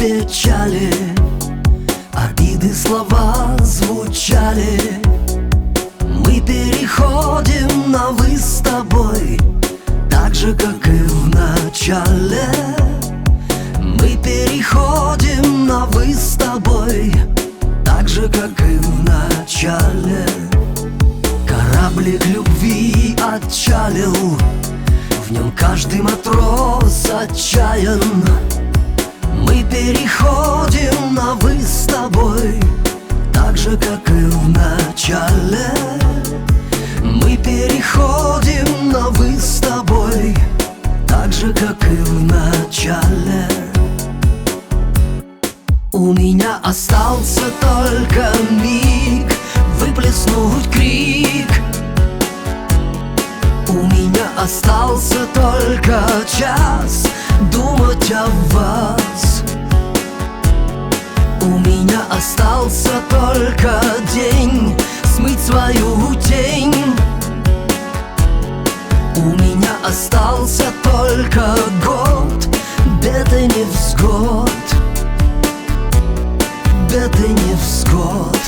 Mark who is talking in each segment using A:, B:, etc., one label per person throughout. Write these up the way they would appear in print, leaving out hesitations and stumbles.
A: печали, обиды слова звучали. Мы переходим на «вы» с тобой, так же, как и в начале. Мы переходим на «вы» с тобой, так же, как и в начале. Кораблик любви отчалил, в нем каждый матрос отчаян. Мы переходим на «вы» с тобой, так же, как и в начале. Мы переходим на «вы» с тобой, так же, как и в начале. У меня остался только миг выплеснуть крик. У меня остался только час думать о вас. У меня остался только день смыть свою тень. У меня остался только год бед и невзгод, бед и невзгод.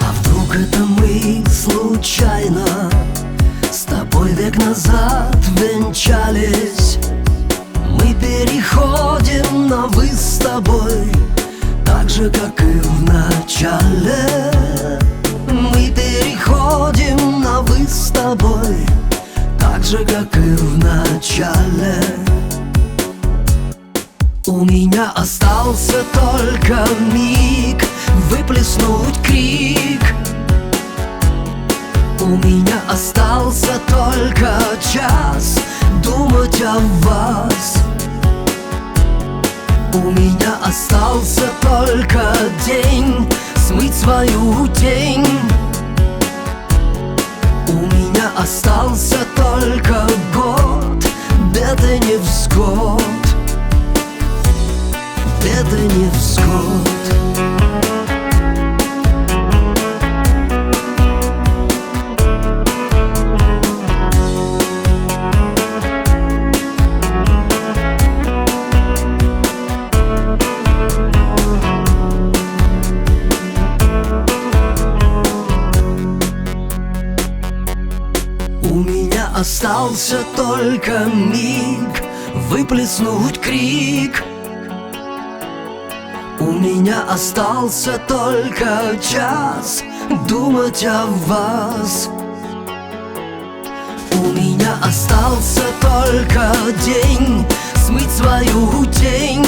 A: А вдруг это мы случайно с тобой век назад венчались? Мы переходим на «вы» с тобой, так же, как и в начале. Мы переходим на «вы» с тобой, так же, как и в начале. У меня остался только миг выплеснуть крик. У меня остался только час думать о вас. У меня остался только день смыть свою тень. У меня остался только год бед и невзгод, бед и невзгод. У меня остался только миг выплеснуть крик. У меня остался только час думать о вас. У меня остался только день смыть свою тень.